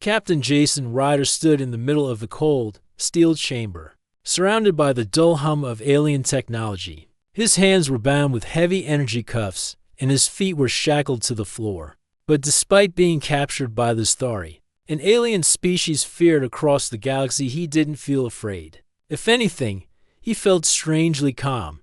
Captain Jason Ryder stood in the middle of the cold, steel chamber, surrounded by the dull hum of alien technology. His hands were bound with heavy energy cuffs, and his feet were shackled to the floor. But despite being captured by the Thari, an alien species feared across the galaxy, he didn't feel afraid. If anything, he felt strangely calm.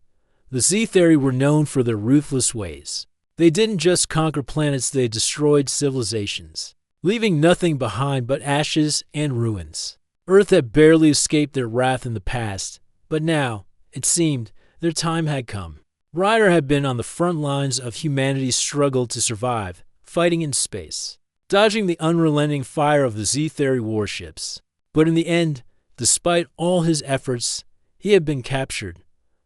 The Thari were known for their ruthless ways. They didn't just conquer planets, they destroyed civilizations, leaving nothing behind but ashes and ruins. Earth had barely escaped their wrath in the past, but now, it seemed, their time had come. Ryder had been on the front lines of humanity's struggle to survive, fighting in space, dodging the unrelenting fire of the Thari warships. But in the end, despite all his efforts, he had been captured.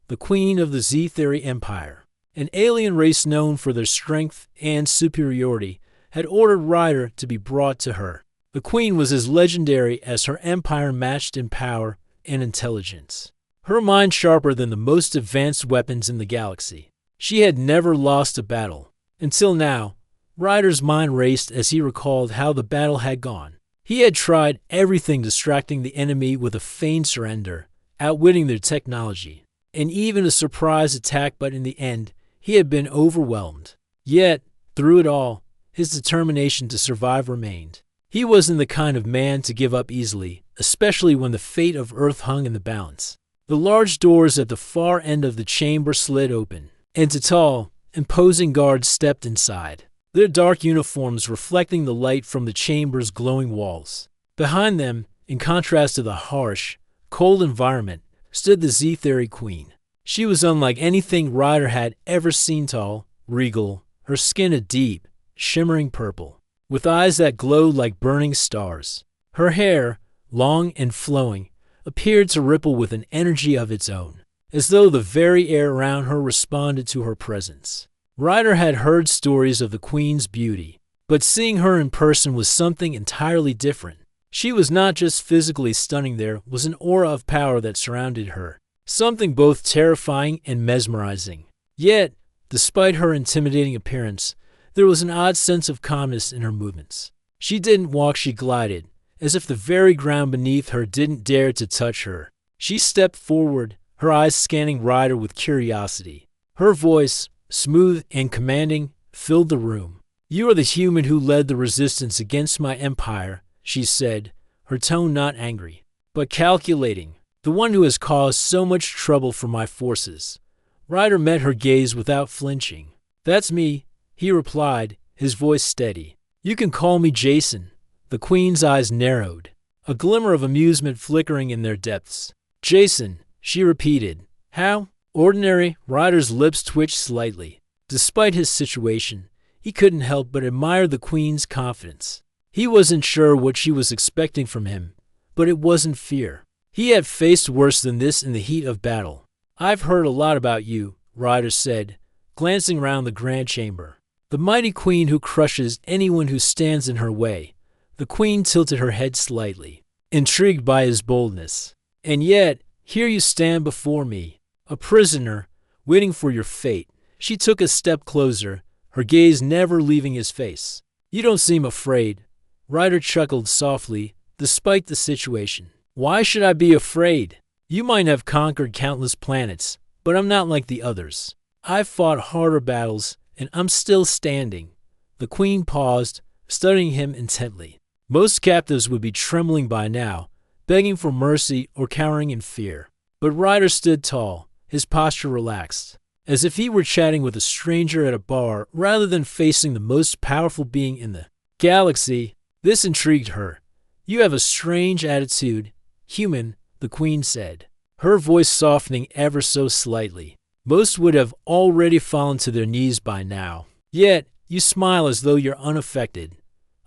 The queen of the Thari Empire, an alien race known for their strength and superiority, had ordered Ryder to be brought to her. The queen was as legendary as her empire matched in power and intelligence. Her mind sharper than the most advanced weapons in the galaxy. She had never lost a battle. Until now, Ryder's mind raced as he recalled how the battle had gone. He had tried everything, distracting the enemy with a feigned surrender, outwitting their technology, and even a surprise attack, but in the end, he had been overwhelmed. Yet, through it all, his determination to survive remained. He wasn't the kind of man to give up easily, especially when the fate of Earth hung in the balance. The large doors at the far end of the chamber slid open, and two tall, imposing guards stepped inside, their dark uniforms reflecting the light from the chamber's glowing walls. Behind them, in contrast to the harsh, cold environment, stood the Thari queen. She was unlike anything Ryder had ever seen, tall, regal, her skin a deep, shimmering purple, with eyes that glowed like burning stars. Her hair, long and flowing, appeared to ripple with an energy of its own, as though the very air around her responded to her presence. Ryder had heard stories of the queen's beauty, but seeing her in person was something entirely different. She was not just physically stunning, there was an aura of power that surrounded her, something both terrifying and mesmerizing. Yet, despite her intimidating appearance, there was an odd sense of calmness in her movements. She didn't walk, she glided, as if the very ground beneath her didn't dare to touch her. She stepped forward, her eyes scanning Ryder with curiosity. Her voice, smooth and commanding, filled the room. "You are the human who led the resistance against my empire," she said, her tone not angry, but calculating. "The one who has caused so much trouble for my forces." Ryder met her gaze without flinching. "That's me," he replied, his voice steady. "You can call me Jason." The queen's eyes narrowed, a glimmer of amusement flickering in their depths. "Jason," she repeated. "How?" "Ordinary." Ryder's lips twitched slightly. Despite his situation, he couldn't help but admire the queen's confidence. He wasn't sure what she was expecting from him, but it wasn't fear. He had faced worse than this in the heat of battle. "I've heard a lot about you," Ryder said, glancing round the grand chamber. "The mighty queen who crushes anyone who stands in her way." The queen tilted her head slightly, intrigued by his boldness. "And yet, here you stand before me, a prisoner, waiting for your fate." She took a step closer, her gaze never leaving his face. "You don't seem afraid." Ryder chuckled softly, despite the situation. "Why should I be afraid? You might have conquered countless planets, but I'm not like the others. I've fought harder battles, and I'm still standing." The queen paused, studying him intently. Most captives would be trembling by now, begging for mercy or cowering in fear. But Ryder stood tall, his posture relaxed, as if he were chatting with a stranger at a bar rather than facing the most powerful being in the galaxy. This intrigued her. "You have a strange attitude, human," the queen said, her voice softening ever so slightly. "Most would have already fallen to their knees by now. Yet, you smile as though you're unaffected."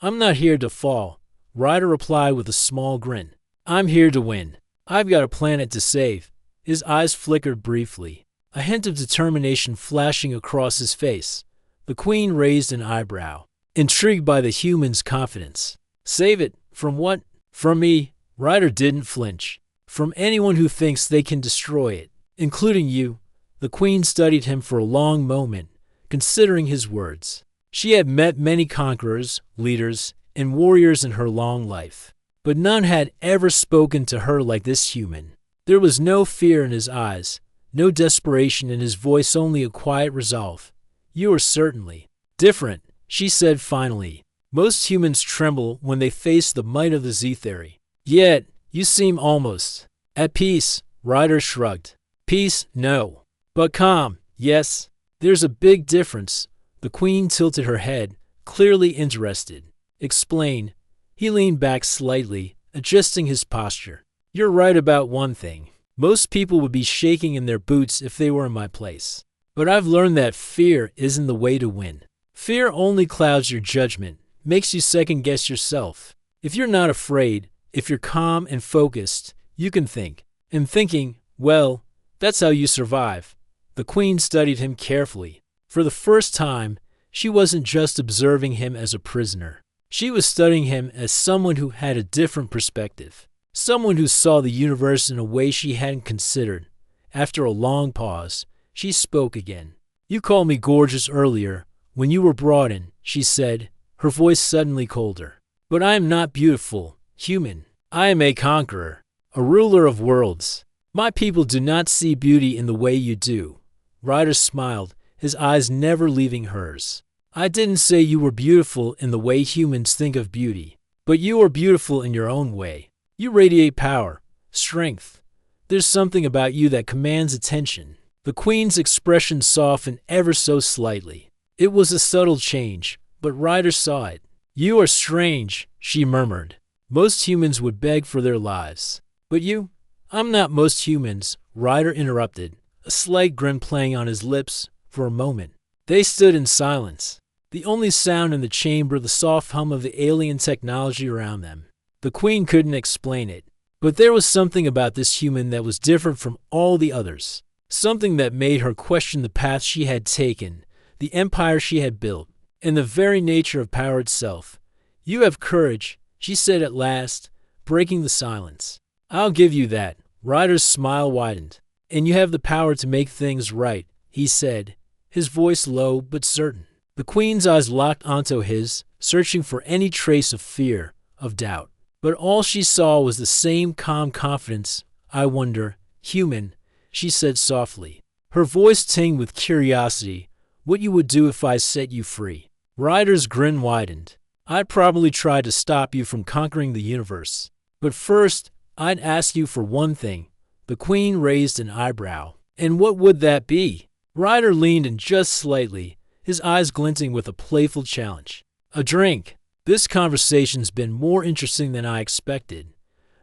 "I'm not here to fall," Ryder replied with a small grin. "I'm here to win. I've got a planet to save." His eyes flickered briefly, a hint of determination flashing across his face. The queen raised an eyebrow, intrigued by the human's confidence. "Save it? From what?" "From me." Ryder didn't flinch. "From anyone who thinks they can destroy it, including you." The queen studied him for a long moment, considering his words. She had met many conquerors, leaders, and warriors in her long life. But none had ever spoken to her like this human. There was no fear in his eyes, no desperation in his voice, only a quiet resolve. "You are certainly different," she said finally. "Most humans tremble when they face the might of the Z-theory. Yet, you seem almost at peace." Ryder shrugged. "Peace, no. But calm, yes. There's a big difference." The Queen tilted her head, clearly interested. "Explain." He leaned back slightly, adjusting his posture. "You're right about one thing. Most people would be shaking in their boots if they were in my place. But I've learned that fear isn't the way to win. Fear only clouds your judgment, makes you second-guess yourself. If you're not afraid, if you're calm and focused, you can think. And thinking, well, that's how you survive." The Queen studied him carefully. For the first time, she wasn't just observing him as a prisoner. She was studying him as someone who had a different perspective, someone who saw the universe in a way she hadn't considered. After a long pause, she spoke again. "You called me gorgeous earlier, when you were brought in," she said, her voice suddenly colder. "But I am not beautiful, human. I am a conqueror, a ruler of worlds. My people do not see beauty in the way you do." Ryder smiled, his eyes never leaving hers. "I didn't say you were beautiful in the way humans think of beauty, but you are beautiful in your own way. You radiate power, strength. There's something about you that commands attention." The Queen's expression softened ever so slightly. It was a subtle change, but Ryder saw it. "You are strange," she murmured. "Most humans would beg for their lives. But you—" "I'm not most humans," Ryder interrupted, a slight grin playing on his lips. For a moment, they stood in silence. The only sound in the chamber, the soft hum of the alien technology around them. The Queen couldn't explain it, but there was something about this human that was different from all the others. Something that made her question the path she had taken, the empire she had built, and the very nature of power itself. "You have courage," she said at last, breaking the silence. "I'll give you that." Ryder's smile widened. "And you have the power to make things right," he said, his voice low but certain. The Queen's eyes locked onto his, searching for any trace of fear, of doubt. But all she saw was the same calm confidence. "I wonder, human," she said softly, her voice tinged with curiosity, "what you would do if I set you free." Ryder's grin widened. "I'd probably try to stop you from conquering the universe. But first, I'd ask you for one thing." The Queen raised an eyebrow. "And what would that be?" Ryder leaned in just slightly, his eyes glinting with a playful challenge. "A drink." "This conversation's been more interesting than I expected."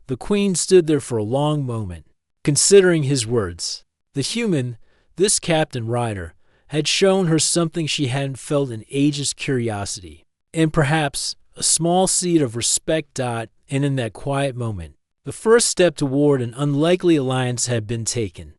The Queen stood there for a long moment, considering his words. The human, this Captain Ryder, had shown her something she hadn't felt in ages: curiosity. And perhaps a small seed of respect. And in that quiet moment, the first step toward an unlikely alliance had been taken.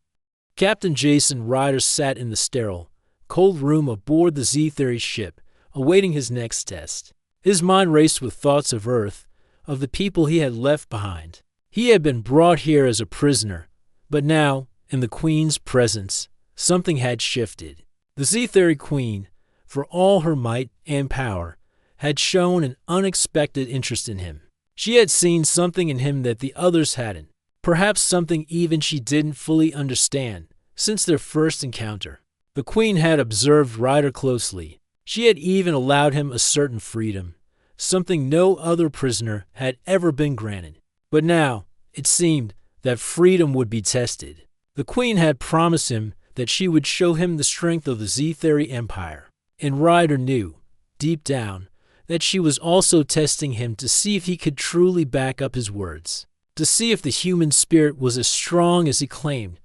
Captain Jason Ryder sat in the sterile, cold room aboard the Z-Theory ship, awaiting his next test. His mind raced with thoughts of Earth, of the people he had left behind. He had been brought here as a prisoner, but now, in the Queen's presence, something had shifted. The Z-Theory Queen, for all her might and power, had shown an unexpected interest in him. She had seen something in him that the others hadn't, perhaps something even she didn't fully understand since their first encounter. The Queen had observed Ryder closely. She had even allowed him a certain freedom, something no other prisoner had ever been granted. But now, it seemed, that freedom would be tested. The Queen had promised him that she would show him the strength of the Z-Theory Empire. And Ryder knew, deep down, that she was also testing him to see if he could truly back up his words, to see if the human spirit was as strong as he claimed.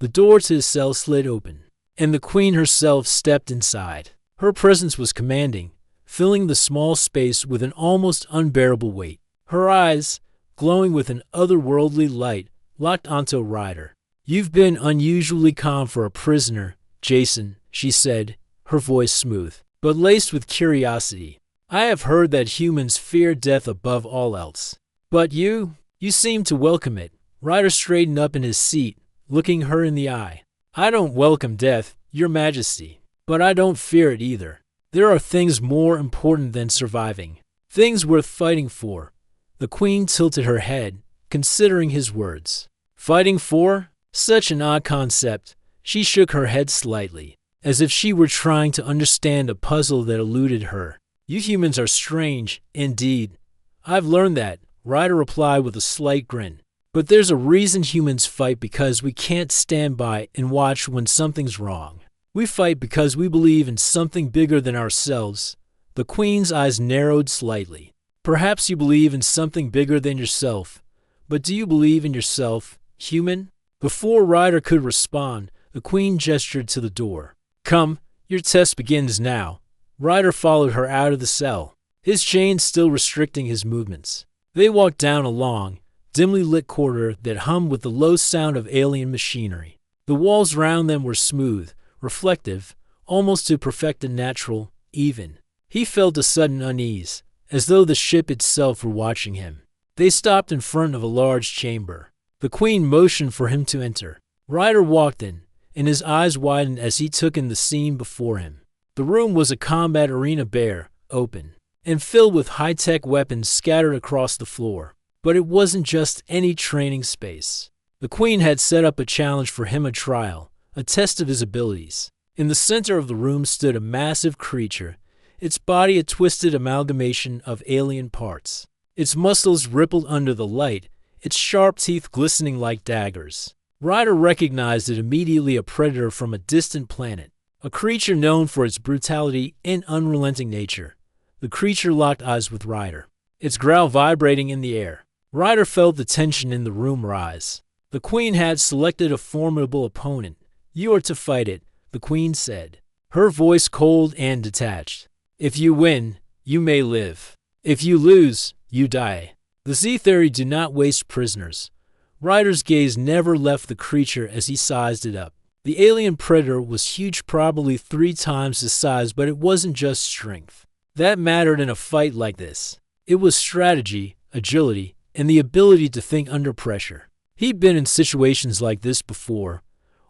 The door to his cell slid open, and the Queen herself stepped inside. Her presence was commanding, filling the small space with an almost unbearable weight. Her eyes, glowing with an otherworldly light, locked onto Ryder. "You've been unusually calm for a prisoner, Jason," she said, her voice smooth, but laced with curiosity. "I have heard that humans fear death above all else. But you seem to welcome it." Ryder straightened up in his seat, looking her in the eye. "I don't welcome death, Your Majesty, but I don't fear it either. There are things more important than surviving. Things worth fighting for. The queen tilted her head, considering his words. Fighting for? Such an odd concept. She shook her head slightly, as if she were trying to understand a puzzle that eluded her. You humans are strange, indeed. I've learned that, Ryder replied with a slight grin. But there's a reason humans fight, because we can't stand by and watch when something's wrong. We fight because we believe in something bigger than ourselves. The queen's eyes narrowed slightly. Perhaps you believe in something bigger than yourself. But do you believe in yourself, human? Before Ryder could respond, the queen gestured to the door. Come, your test begins now. Ryder followed her out of the cell, his chains still restricting his movements. They walked down a long, dimly lit corridor that hummed with the low sound of alien machinery. The walls around them were smooth, reflective, almost to perfect and natural, even. He felt a sudden unease, as though the ship itself were watching him. They stopped in front of a large chamber. The queen motioned for him to enter. Ryder walked in, and his eyes widened as he took in the scene before him. The room was a combat arena, bare, open, and filled with high-tech weapons scattered across the floor. But it wasn't just any training space. The queen had set up a challenge for him, a trial, a test of his abilities. In the center of the room stood a massive creature, its body a twisted amalgamation of alien parts. Its muscles rippled under the light, its sharp teeth glistening like daggers. Ryder recognized it immediately, a predator from a distant planet, a creature known for its brutality and unrelenting nature. The creature locked eyes with Ryder, its growl vibrating in the air. Ryder felt the tension in the room rise. The queen had selected a formidable opponent. You are to fight it, the queen said, her voice cold and detached. If you win, you may live. If you lose, you die. The Z-Theory do not waste prisoners. Ryder's gaze never left the creature as he sized it up. The alien predator was huge, probably 3 times his size, but it wasn't just strength that mattered in a fight like this. It was strategy, agility, and the ability to think under pressure. He'd been in situations like this before,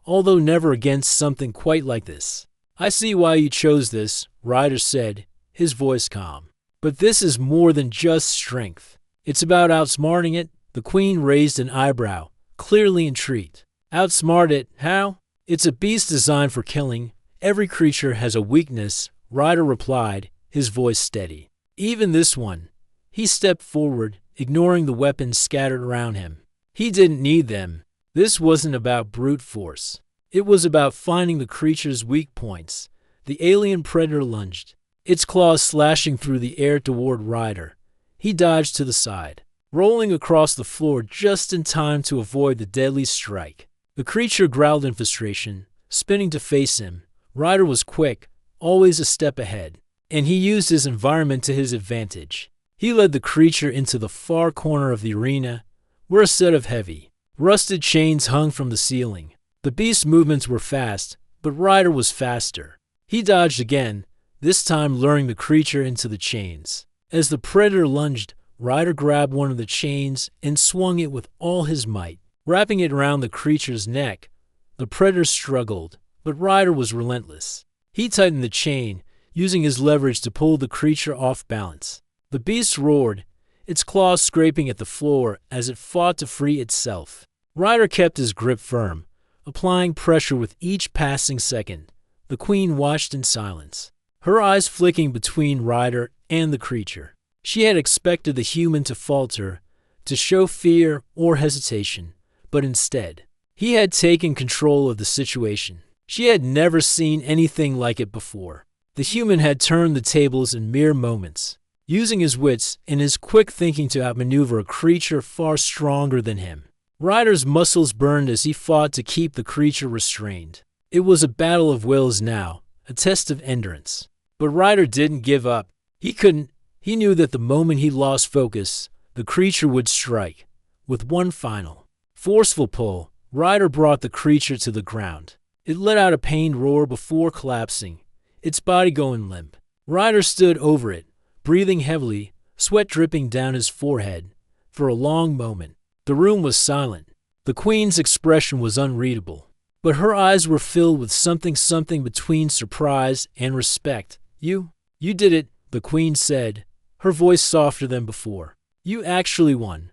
although never against something quite like this. I see why you chose this, Ryder said, his voice calm. But this is more than just strength. It's about outsmarting it. The queen raised an eyebrow, clearly intrigued. Outsmart it? How? It's a beast designed for killing. Every creature has a weakness, Ryder replied, his voice steady. Even this one. He stepped forward, ignoring the weapons scattered around him. He didn't need them. This wasn't about brute force. It was about finding the creature's weak points. The alien predator lunged, its claws slashing through the air toward Ryder. He dodged to the side, rolling across the floor just in time to avoid the deadly strike. The creature growled in frustration, spinning to face him. Ryder was quick, always a step ahead, and he used his environment to his advantage. He led the creature into the far corner of the arena, where a set of heavy, rusted chains hung from the ceiling. The beast's movements were fast, but Ryder was faster. He dodged again, this time luring the creature into the chains. As the predator lunged, Ryder grabbed one of the chains and swung it with all his might, wrapping it around the creature's neck. The predator struggled, but Ryder was relentless. He tightened the chain, using his leverage to pull the creature off balance. The beast roared, its claws scraping at the floor as it fought to free itself. Ryder kept his grip firm, applying pressure with each passing second. The queen watched in silence, her eyes flicking between Ryder and the creature. She had expected the human to falter, to show fear or hesitation, but instead, he had taken control of the situation. She had never seen anything like it before. The human had turned the tables in mere moments, using his wits and his quick thinking to outmaneuver a creature far stronger than him. Ryder's muscles burned as he fought to keep the creature restrained. It was a battle of wills now, a test of endurance. But Ryder didn't give up. He couldn't. He knew that the moment he lost focus, the creature would strike. With one final, forceful pull, Ryder brought the creature to the ground. It let out a pained roar before collapsing, its body going limp. Ryder stood over it, breathing heavily, sweat dripping down his forehead. For a long moment, the room was silent. The queen's expression was unreadable, but her eyes were filled with something between surprise and respect. You did it, the queen said, her voice softer than before. You actually won.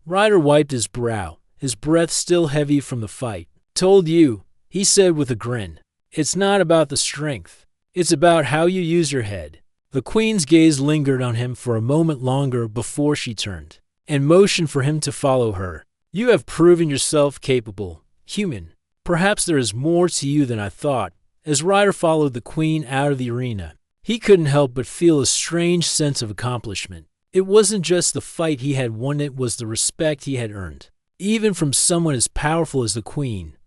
Ryder wiped his brow, his breath still heavy from the fight. Told you, he said with a grin. It's not about the strength. It's about how you use your head. The Queen's gaze lingered on him for a moment longer before she turned, and motioned for him to follow her. You have proven yourself capable, human. Perhaps there is more to you than I thought. As Ryder followed the Queen out of the arena, he couldn't help but feel a strange sense of accomplishment. It wasn't just the fight he had won, it was the respect he had earned, even from someone as powerful as the Queen.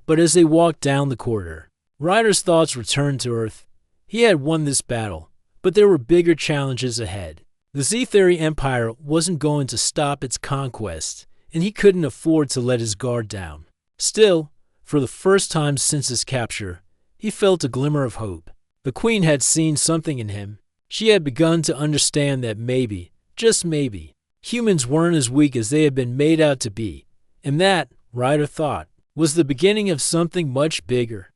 But as they walked down the corridor, Ryder's thoughts returned to Earth. He had won this battle, but there were bigger challenges ahead. The Z-Theory Empire wasn't going to stop its conquest, and he couldn't afford to let his guard down. Still, for the first time since his capture, he felt a glimmer of hope. The Queen had seen something in him. She had begun to understand that maybe, just maybe, humans weren't as weak as they had been made out to be, and that, Ryder thought, was the beginning of something much bigger.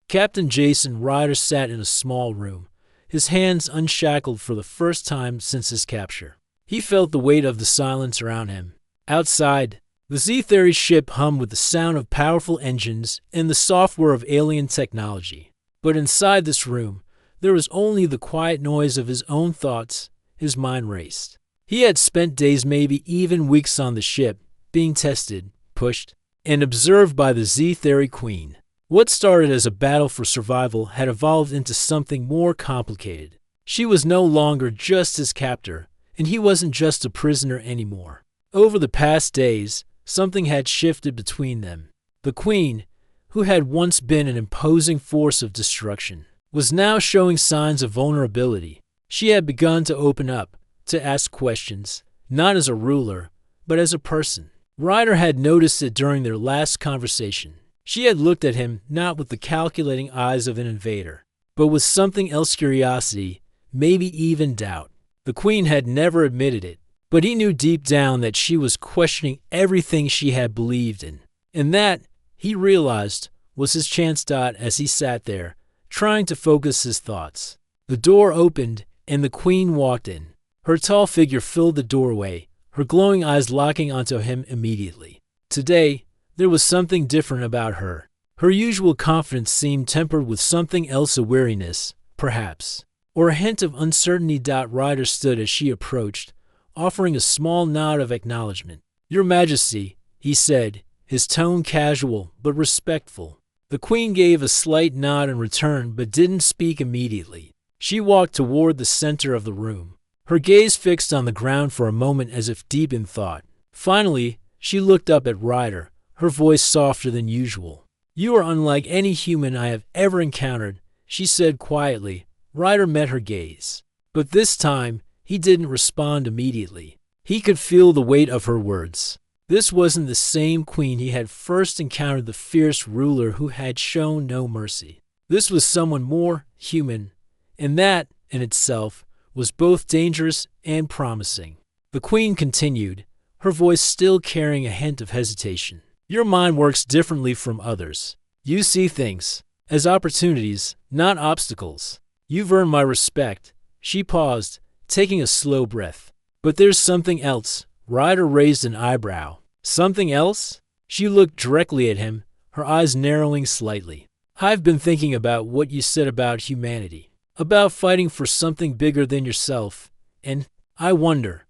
Captain Jason Ryder sat in a small room, his hands unshackled for the first time since his capture. He felt the weight of the silence around him. Outside, the Z-Theory ship hummed with the sound of powerful engines and the software of alien technology. But inside this room, there was only the quiet noise of his own thoughts. His mind raced. He had spent days, maybe even weeks on the ship, being tested, pushed, and observed by the Z-Theory Queen. What started as a battle for survival had evolved into something more complicated. She was no longer just his captor, and he wasn't just a prisoner anymore. Over the past days, something had shifted between them. The Queen, who had once been an imposing force of destruction, was now showing signs of vulnerability. She had begun to open up, to ask questions, not as a ruler, but as a person. Ryder had noticed it during their last conversation. She had looked at him not with the calculating eyes of an invader, but with something else: curiosity, maybe even doubt. The Queen had never admitted it, but he knew deep down that she was questioning everything she had believed in. And that, he realized, was his chance. As he sat there, trying to focus his thoughts, the door opened and the Queen walked in. Her tall figure filled the doorway, her glowing eyes locking onto him immediately. Today, there was something different about her. Her usual confidence seemed tempered with something else: a weariness, perhaps, or a hint of uncertainty. Ryder stood as she approached, offering a small nod of acknowledgement. Your Majesty, he said, his tone casual but respectful. The Queen gave a slight nod in return but didn't speak immediately. She walked toward the center of the room, her gaze fixed on the ground for a moment as if deep in thought. Finally, she looked up at Ryder, her voice softer than usual. You are unlike any human I have ever encountered, she said quietly. Ryder met her gaze, but this time he didn't respond immediately. He could feel the weight of her words. This wasn't the same Queen he had first encountered, the fierce ruler who had shown no mercy. This was someone more human, and that, in itself, was both dangerous and promising. The Queen continued, her voice still carrying a hint of hesitation. Your mind works differently from others. You see things as opportunities, not obstacles. You've earned my respect. She paused, taking a slow breath. But there's something else. Ryder raised an eyebrow. Something else? She looked directly at him, her eyes narrowing slightly. I've been thinking about what you said about humanity, about fighting for something bigger than yourself, and I wonder.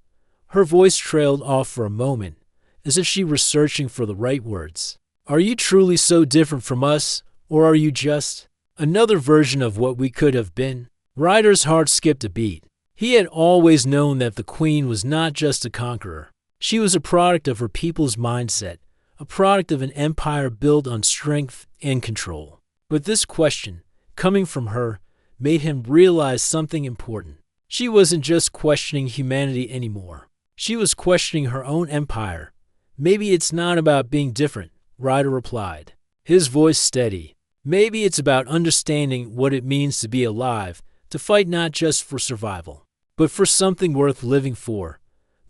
Her voice trailed off for a moment, as if she were searching for the right words. Are you truly so different from us, or are you just another version of what we could have been? Ryder's heart skipped a beat. He had always known that the Queen was not just a conqueror. She was a product of her people's mindset, a product of an empire built on strength and control. But this question, coming from her, made him realize something important. She wasn't just questioning humanity anymore. She was questioning her own empire. Maybe it's not about being different, Ryder replied, his voice steady. Maybe it's about understanding what it means to be alive, to fight not just for survival, but for something worth living for.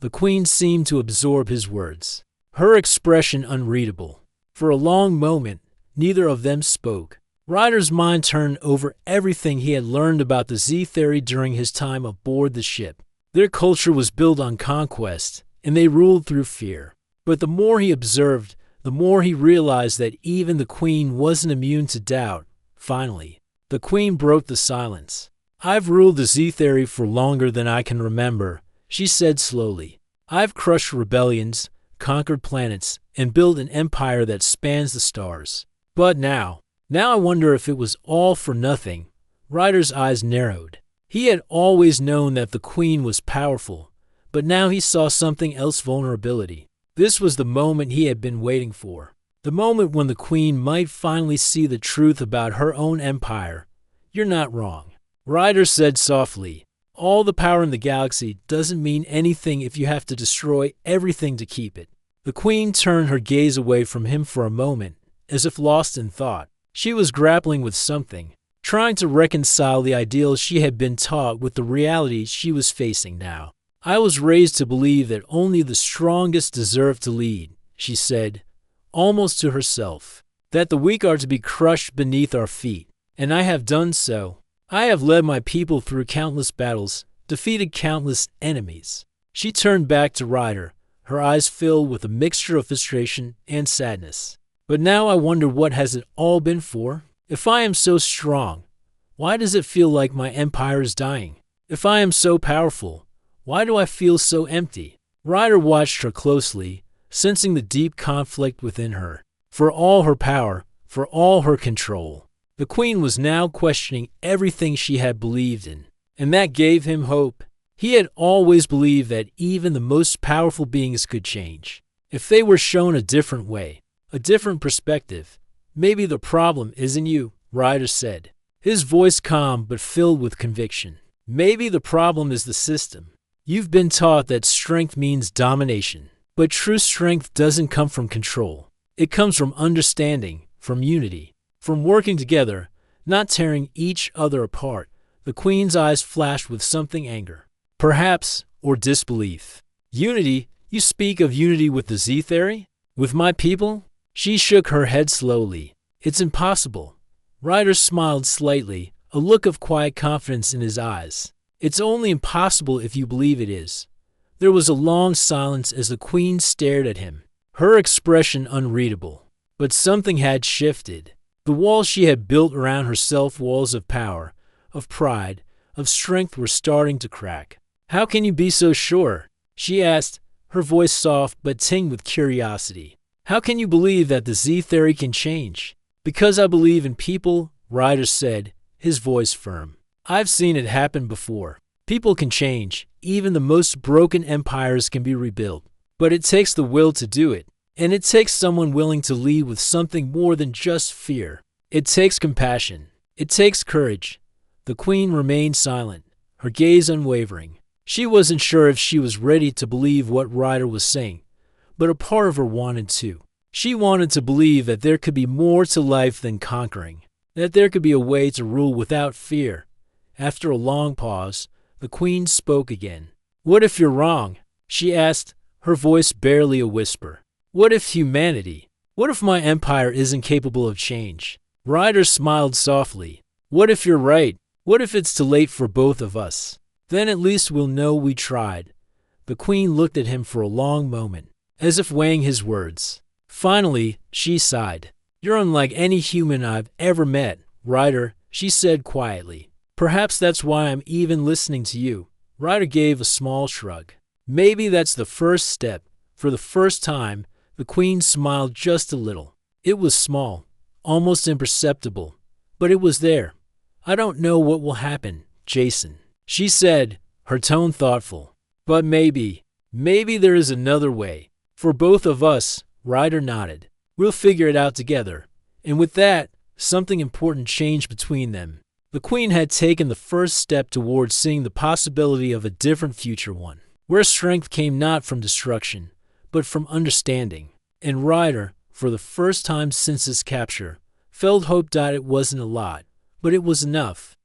The Queen seemed to absorb his words, her expression unreadable. For a long moment, neither of them spoke. Ryder's mind turned over everything he had learned about the Z-Theory during his time aboard the ship. Their culture was built on conquest, and they ruled through fear. But the more he observed, the more he realized that even the Queen wasn't immune to doubt. Finally, the Queen broke the silence. "I've ruled the Z-Theory for longer than I can remember," she said slowly. "I've crushed rebellions, conquered planets, and built an empire that spans the stars. But now I wonder if it was all for nothing." Ryder's eyes narrowed. He had always known that the Queen was powerful, but now he saw something else: vulnerability. This was the moment he had been waiting for. The moment when the Queen might finally see the truth about her own empire. "You're not wrong," Ryder said softly. "All the power in the galaxy doesn't mean anything if you have to destroy everything to keep it." The Queen turned her gaze away from him for a moment, as if lost in thought. She was grappling with something, trying to reconcile the ideals she had been taught with the reality she was facing now. "I was raised to believe that only the strongest deserve to lead," she said, almost to herself, "that the weak are to be crushed beneath our feet. And I have done so. I have led my people through countless battles, defeated countless enemies." She turned back to Ryder, her eyes filled with a mixture of frustration and sadness. "But now I wonder, what has it all been for? If I am so strong, why does it feel like my empire is dying? If I am so powerful, why do I feel so empty?" Ryder watched her closely, sensing the deep conflict within her. For all her power, for all her control, the Queen was now questioning everything she had believed in, and that gave him hope. He had always believed that even the most powerful beings could change, if they were shown a different way, a different perspective. "Maybe the problem isn't you," Ryder said, his voice calm but filled with conviction. "Maybe the problem is the system. You've been taught that strength means domination, but true strength doesn't come from control. It comes from understanding, from unity, from working together, not tearing each other apart." The Queen's eyes flashed with something anger, perhaps, or disbelief. "Unity? You speak of unity with the Z-Theory? With my people?" She shook her head slowly. "It's impossible." Ryder smiled slightly, a look of quiet confidence in his eyes. "It's only impossible if you believe it is." There was a long silence as the Queen stared at him, her expression unreadable. But something had shifted. The walls she had built around herself, walls of power, of pride, of strength, were starting to crack. "How can you be so sure?" she asked, her voice soft but tinged with curiosity. "How can you believe that the Z-Theory can change?" "Because I believe in people," Ryder said, his voice firm. "I've seen it happen before. People can change. Even the most broken empires can be rebuilt. But it takes the will to do it. And it takes someone willing to lead with something more than just fear. It takes compassion. It takes courage." The Queen remained silent, her gaze unwavering. She wasn't sure if she was ready to believe what Ryder was saying, but a part of her wanted to. She wanted to believe that there could be more to life than conquering, that there could be a way to rule without fear. After a long pause, the Queen spoke again. "What if you're wrong?" she asked, her voice barely a whisper. "What if humanity? What if my empire isn't capable of change?" Ryder smiled softly. "What if you're right? What if it's too late for both of us? Then at least we'll know we tried." The Queen looked at him for a long moment, as if weighing his words. Finally, she sighed. "You're unlike any human I've ever met, Ryder," she said quietly. "Perhaps that's why I'm even listening to you." Ryder gave a small shrug. "Maybe that's the first step." For the first time, the Queen smiled just a little. It was small, almost imperceptible, but it was there. "I don't know what will happen, Jason," she said, her tone thoughtful. "But maybe there is another way. For both of us." Ryder nodded. "We'll figure it out together." And with that, something important changed between them. The Queen had taken the first step towards seeing the possibility of a different future, one where strength came not from destruction, but from understanding. And Ryder, for the first time since his capture, felt hope that it wasn't a lot, but it was enough.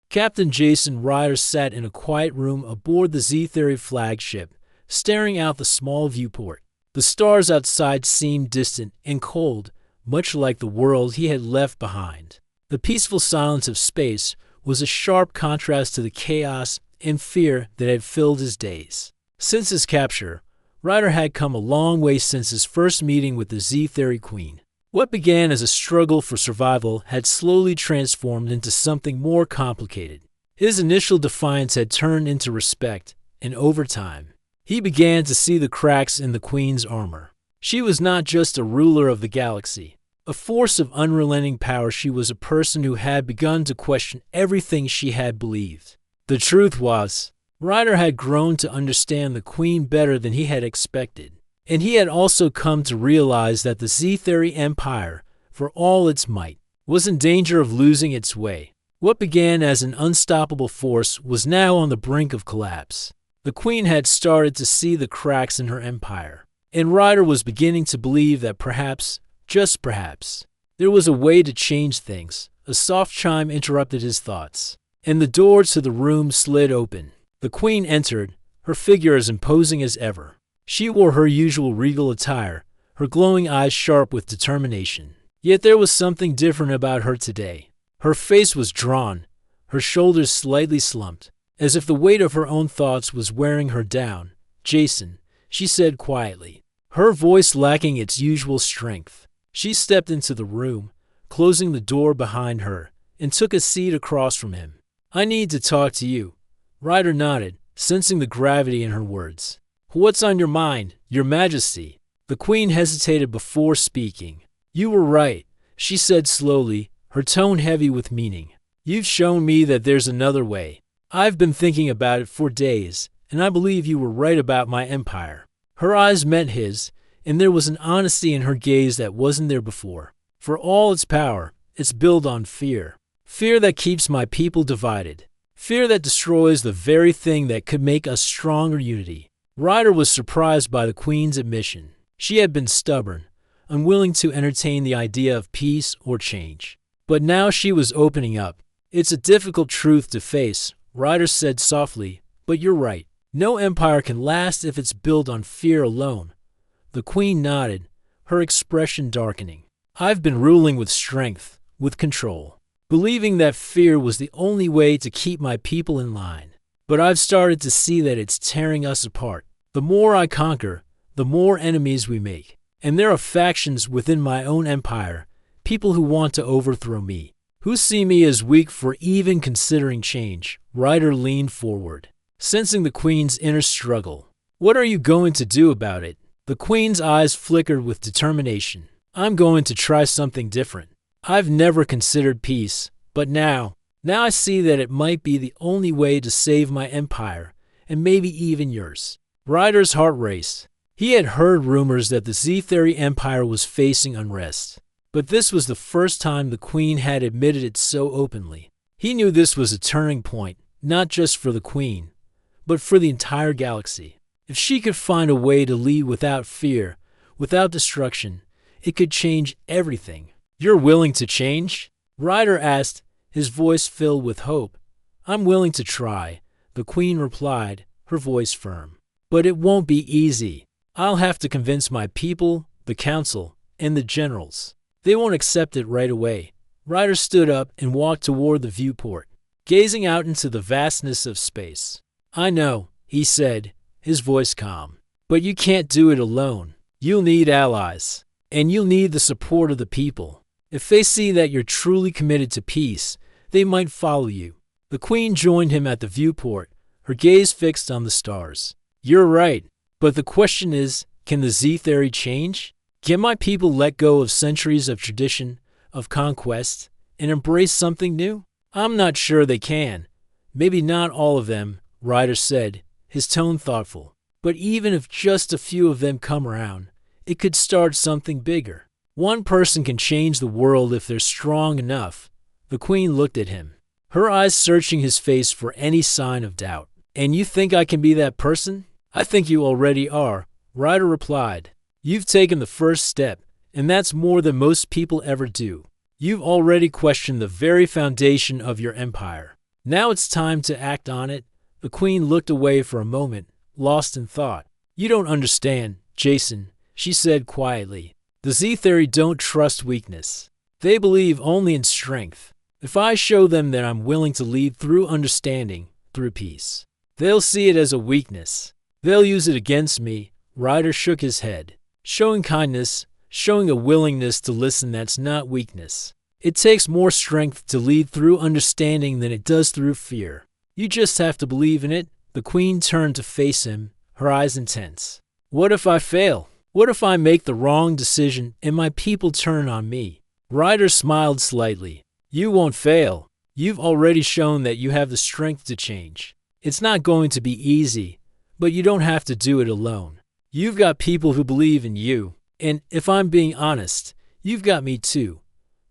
Captain Jason Ryder sat in a quiet room aboard the Z-Theory flagship, staring out the small viewport. The stars outside seemed distant and cold, much like the world he had left behind. The peaceful silence of space was a sharp contrast to the chaos and fear that had filled his days. Since his capture, Ryder had come a long way since his first meeting with the Z-Theory Queen. What began as a struggle for survival had slowly transformed into something more complicated. His initial defiance had turned into respect, and over time, he began to see the cracks in the Queen's armor. She was not just a ruler of the galaxy, a force of unrelenting power. She was a person who had begun to question everything she had believed. The truth was, Ryder had grown to understand the Queen better than he had expected, and he had also come to realize that the Z-Theory Empire, for all its might, was in danger of losing its way. What began as an unstoppable force was now on the brink of collapse. The Queen had started to see the cracks in her empire, and Ryder was beginning to believe that perhaps, just perhaps, there was a way to change things. A soft chime interrupted his thoughts, and the door to the room slid open. The Queen entered, her figure as imposing as ever. She wore her usual regal attire, her glowing eyes sharp with determination. Yet there was something different about her today. Her face was drawn, her shoulders slightly slumped, as if the weight of her own thoughts was wearing her down. "Jason," she said quietly, her voice lacking its usual strength. She stepped into the room, closing the door behind her, and took a seat across from him. "I need to talk to you." Ryder nodded, sensing the gravity in her words. "What's on your mind, Your Majesty?" The Queen hesitated before speaking. "You were right," she said slowly, her tone heavy with meaning. "You've shown me that there's another way. I've been thinking about it for days, and I believe you were right about my empire." Her eyes met his, and there was an honesty in her gaze that wasn't there before. "For all its power, it's built on fear. Fear that keeps my people divided. Fear that destroys the very thing that could make us stronger unity." Ryder was surprised by the Queen's admission. She had been stubborn, unwilling to entertain the idea of peace or change. But now she was opening up. "It's a difficult truth to face," Ryder said softly, "but you're right. No empire can last if it's built on fear alone." The Queen nodded, her expression darkening. "I've been ruling with strength, with control, believing that fear was the only way to keep my people in line. But I've started to see that it's tearing us apart. The more I conquer, the more enemies we make. And there are factions within my own empire, people who want to overthrow me, who see me as weak for even considering change." Ryder leaned forward, sensing the Queen's inner struggle. "What are you going to do about it?" The Queen's eyes flickered with determination. "I'm going to try something different. I've never considered peace, but now I see that it might be the only way to save my empire, and maybe even yours." Ryder's heart raced. He had heard rumors that the Z-Theory Empire was facing unrest, but this was the first time the Queen had admitted it so openly. He knew this was a turning point, not just for the Queen, but for the entire galaxy. If she could find a way to lead without fear, without destruction, it could change everything. "You're willing to change?" Ryder asked, his voice filled with hope. "I'm willing to try," the Queen replied, her voice firm. "But it won't be easy. I'll have to convince my people, the council, and the generals. They won't accept it right away." Ryder stood up and walked toward the viewport, gazing out into the vastness of space. "I know," he said, his voice calm, "but you can't do it alone. You'll need allies, and you'll need the support of the people. If they see that you're truly committed to peace, they might follow you." The Queen joined him at the viewport, her gaze fixed on the stars. "You're right, but the question is, can the Z-Theory change? Can my people let go of centuries of tradition, of conquest, and embrace something new?" "I'm not sure they can. Maybe not all of them," Ryder said, his tone thoughtful. "But even if just a few of them come around, it could start something bigger. One person can change the world if they're strong enough." The Queen looked at him, her eyes searching his face for any sign of doubt. "And you think I can be that person?" "I think you already are," Ryder replied. "You've taken the first step, and that's more than most people ever do. You've already questioned the very foundation of your empire. Now it's time to act on it." The Queen looked away for a moment, lost in thought. "You don't understand, Jason," she said quietly. "The Z-Theory don't trust weakness. They believe only in strength. If I show them that I'm willing to lead through understanding, through peace, They'll see it as a weakness. They'll use it against me." Ryder shook his head. "Showing kindness, showing a willingness to listen, that's not weakness. It takes more strength to lead through understanding than it does through fear. You just have to believe in it." The queen turned to face him, her eyes intense. "What if I fail? What if I make the wrong decision and my people turn on me?" Ryder smiled slightly. "You won't fail. You've already shown that you have the strength to change. It's not going to be easy, but you don't have to do it alone. You've got people who believe in you, and if I'm being honest, you've got me too."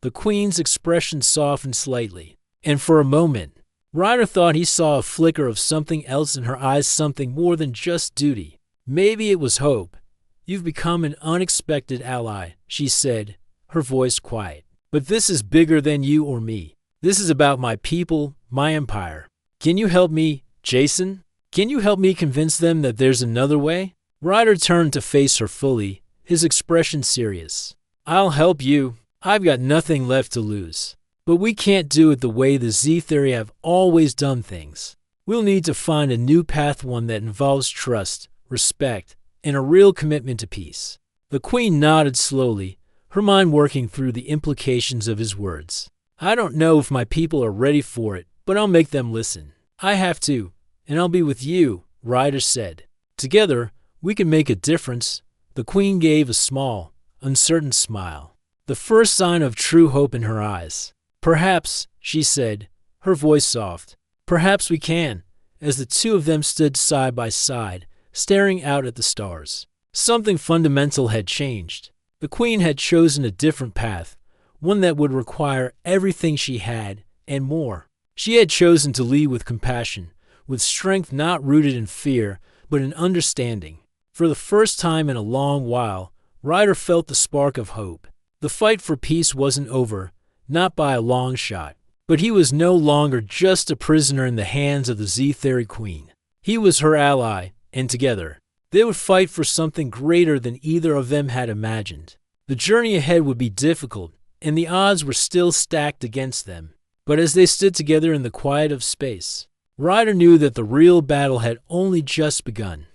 The queen's expression softened slightly, and for a moment, Ryder thought he saw a flicker of something else in her eyes, something more than just duty. Maybe it was hope. "You've become an unexpected ally," she said, her voice quiet. "But this is bigger than you or me. This is about my people, my empire. Can you help me, Jason? Can you help me convince them that there's another way?" Ryder turned to face her fully, his expression serious. "I'll help you. I've got nothing left to lose. But we can't do it the way the Z-Theory have always done things. We'll need to find a new path, one that involves trust, respect, and a real commitment to peace." The queen nodded slowly, her mind working through the implications of his words. "I don't know if my people are ready for it, but I'll make them listen. I have to, and I'll be with you," Ryder said. "Together, we can make a difference." The queen gave a small, uncertain smile, the first sign of true hope in her eyes. "Perhaps," she said, her voice soft, "perhaps we can," as the two of them stood side by side, staring out at the stars. Something fundamental had changed. The queen had chosen a different path, one that would require everything she had and more. She had chosen to lead with compassion, with strength not rooted in fear, but in understanding. For the first time in a long while, Ryder felt the spark of hope. The fight for peace wasn't over, not by a long shot, but he was no longer just a prisoner in the hands of the Z-Theory queen. He was her ally, and together, they would fight for something greater than either of them had imagined. The journey ahead would be difficult, and the odds were still stacked against them. But as they stood together in the quiet of space, Ryder knew that the real battle had only just begun.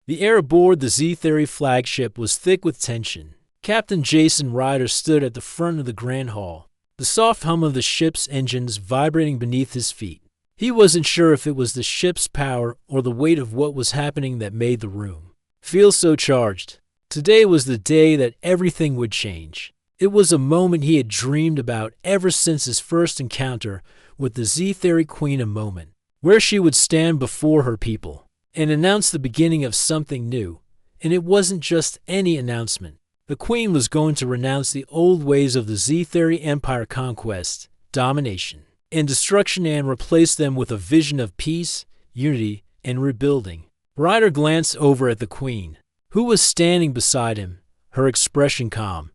The air aboard the Z-Theory flagship was thick with tension. Captain Jason Ryder stood at the front of the grand hall, the soft hum of the ship's engines vibrating beneath his feet. He wasn't sure if it was the ship's power or the weight of what was happening that made the room feel so charged. Today was the day that everything would change. It was a moment he had dreamed about ever since his first encounter with the Z-Theory queen, a moment where she would stand before her people and announce the beginning of something new. And it wasn't just any announcement. The queen was going to renounce the old ways of the Z-Theory empire, conquest, domination, and destruction, and replace them with a vision of peace, unity, and rebuilding. Ryder glanced over at the queen, who was standing beside him, her expression calm,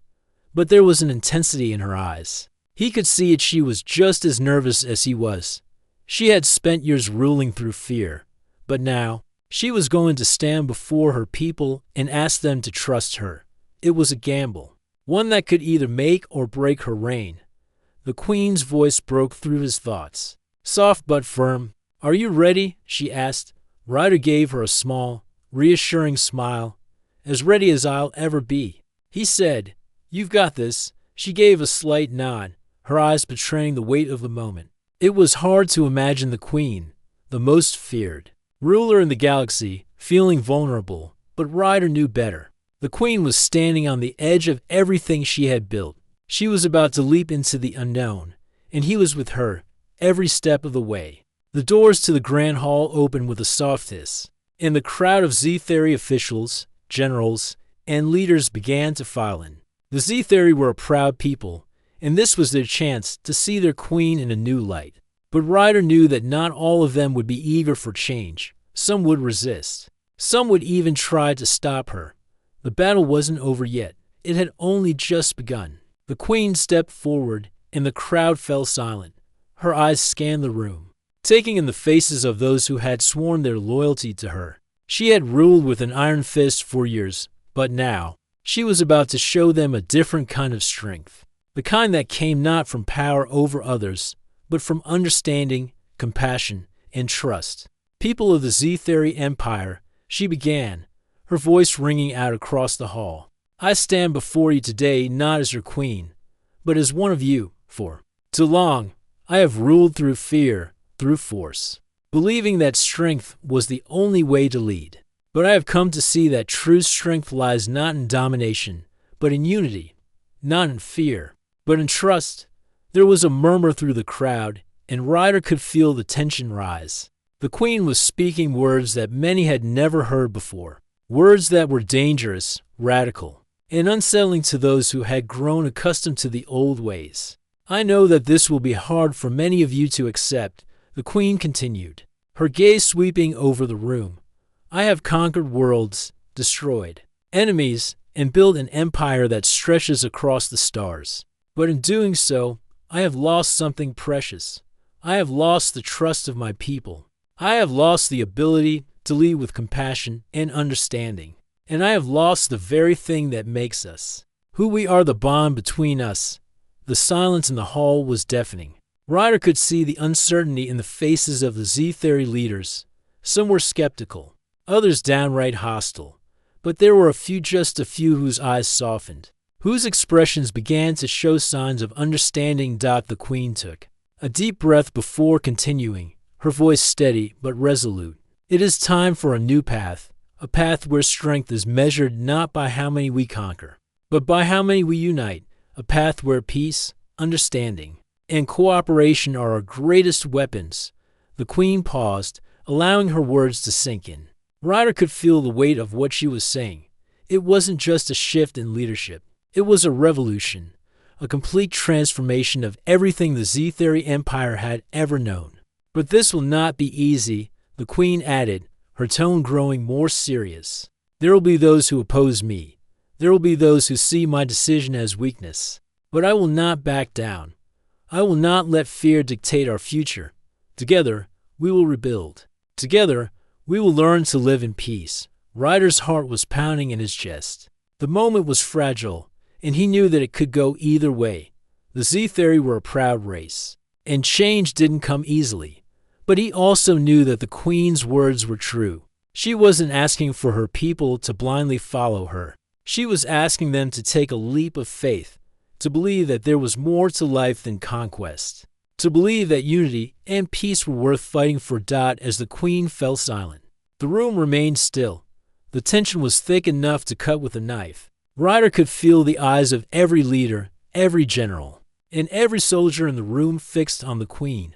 but there was an intensity in her eyes. He could see it. She was just as nervous as he was. She had spent years ruling through fear, but now she was going to stand before her people and ask them to trust her. It was a gamble, one that could either make or break her reign. The queen's voice broke through his thoughts, soft but firm. "Are you ready?" she asked. Ryder gave her a small, reassuring smile. "As ready as I'll ever be," he said. "You've got this." She gave a slight nod, her eyes betraying the weight of the moment. It was hard to imagine the queen, the most feared ruler in the galaxy, feeling vulnerable, but Ryder knew better. The queen was standing on the edge of everything she had built. She was about to leap into the unknown, and he was with her every step of the way. The doors to the grand hall opened with a soft hiss, and the crowd of Z-Theory officials, generals, and leaders began to file in. The Z-Theory were a proud people, and this was their chance to see their queen in a new light. But Ryder knew that not all of them would be eager for change. Some would resist. Some would even try to stop her. The battle wasn't over yet. It had only just begun. The queen stepped forward, and the crowd fell silent. Her eyes scanned the room, taking in the faces of those who had sworn their loyalty to her. She had ruled with an iron fist for years, but now she was about to show them a different kind of strength. The kind that came not from power over others, but from understanding, compassion, and trust. People of the Z-Theory Empire, she began, her voice ringing out across the hall. I stand before you today not as your queen, but as one of you, for too long I have ruled through fear, through force, believing that strength was the only way to lead. But I have come to see that true strength lies not in domination, but in unity, not in fear, but in trust. There was a murmur through the crowd, and Ryder could feel the tension rise. The queen was speaking words that many had never heard before, words that were dangerous, radical, and unsettling to those who had grown accustomed to the old ways. I know that this will be hard for many of you to accept, the queen continued, her gaze sweeping over the room. I have conquered worlds, destroyed enemies, and built an empire that stretches across the stars. But in doing so, I have lost something precious. I have lost the trust of my people. I have lost the ability to lead with compassion and understanding. And I have lost the very thing that makes us who we are, the bond between us. The silence in the hall was deafening. Ryder could see the uncertainty in the faces of the Z-Theory leaders. Some were skeptical, others downright hostile. But there were just a few whose eyes softened, whose expressions began to show signs of understanding. The queen took a deep breath before continuing, her voice steady but resolute. It is time for a new path, a path where strength is measured not by how many we conquer, but by how many we unite, a path where peace, understanding, and cooperation are our greatest weapons. The queen paused, allowing her words to sink in. Ryder could feel the weight of what she was saying. It wasn't just a shift in leadership. It was a revolution, a complete transformation of everything the Z-Theory Empire had ever known. But this will not be easy, the queen added, her tone growing more serious. There will be those who oppose me. There will be those who see my decision as weakness. But I will not back down. I will not let fear dictate our future. Together, we will rebuild. Together, we will learn to live in peace. Ryder's heart was pounding in his chest. The moment was fragile, and he knew that it could go either way. The Z-Theory were a proud race, and change didn't come easily. But he also knew that the queen's words were true. She wasn't asking for her people to blindly follow her. She was asking them to take a leap of faith, to believe that there was more to life than conquest, to believe that unity and peace were worth fighting for. As the queen fell silent, the room remained still. The tension was thick enough to cut with a knife. Ryder could feel the eyes of every leader, every general, and every soldier in the room fixed on the queen.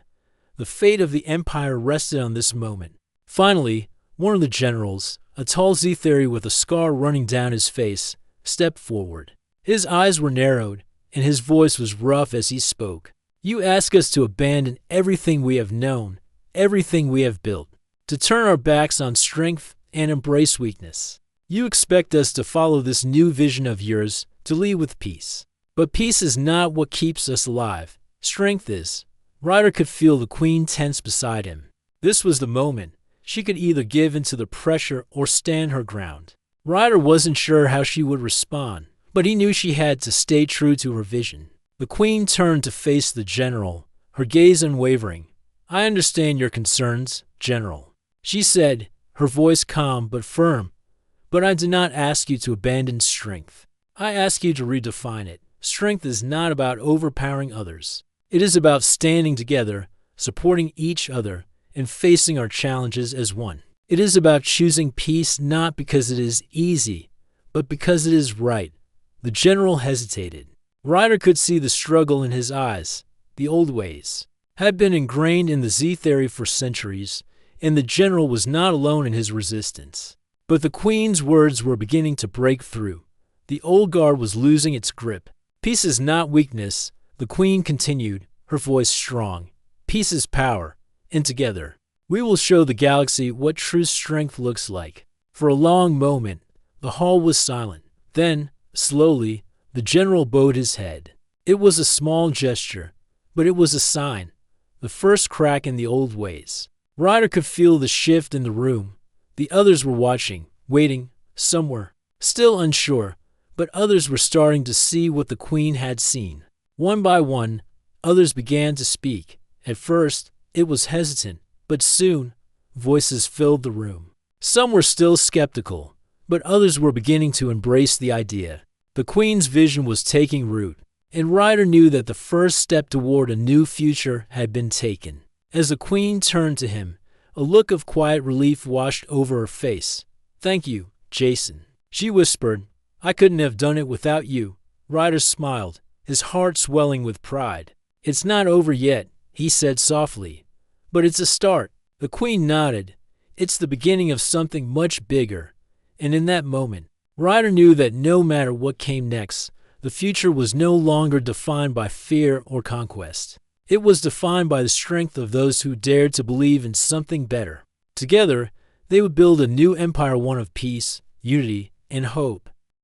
The fate of the empire rested on this moment. Finally, one of the generals, a tall Z-Theory with a scar running down his face, stepped forward. His eyes were narrowed, and his voice was rough as he spoke. You ask us to abandon everything we have known, everything we have built, to turn our backs on strength and embrace weakness. You expect us to follow this new vision of yours, to lead with peace. But peace is not what keeps us alive. Strength is. Ryder could feel the queen tense beside him. This was the moment. She could either give into the pressure or stand her ground. Ryder wasn't sure how she would respond, but he knew she had to stay true to her vision. The queen turned to face the general, her gaze unwavering. I understand your concerns, General, she said, her voice calm but firm. But I do not ask you to abandon strength. I ask you to redefine it. Strength is not about overpowering others. It is about standing together, supporting each other, and facing our challenges as one. It is about choosing peace not because it is easy, but because it is right. The general hesitated. Ryder could see the struggle in his eyes. The old ways had been ingrained in the Z-Theory for centuries, and the general was not alone in his resistance. But the queen's words were beginning to break through. The old guard was losing its grip. Peace is not weakness, the queen continued, her voice strong. Peace is power, and together, we will show the galaxy what true strength looks like. For a long moment, the hall was silent. Then, slowly, the general bowed his head. It was a small gesture, but it was a sign. The first crack in the old ways. Ryder could feel the shift in the room. The others were watching, waiting, some were still unsure, but others were starting to see what the queen had seen. One by one, others began to speak. At first, it was hesitant, but soon, voices filled the room. Some were still skeptical, but others were beginning to embrace the idea. The Queen's vision was taking root, and Ryder knew that the first step toward a new future had been taken. As the Queen turned to him, a look of quiet relief washed over her face. "Thank you, Jason," she whispered. "I couldn't have done it without you." Ryder smiled, his heart swelling with pride. "It's not over yet," he said softly, "but it's a start." The Queen nodded. "It's the beginning of something much bigger." And in that moment, Ryder knew that no matter what came next, the future was no longer defined by fear or conquest. It was defined by the strength of those who dared to believe in something better. Together, they would build a new empire, one of peace, unity, and hope.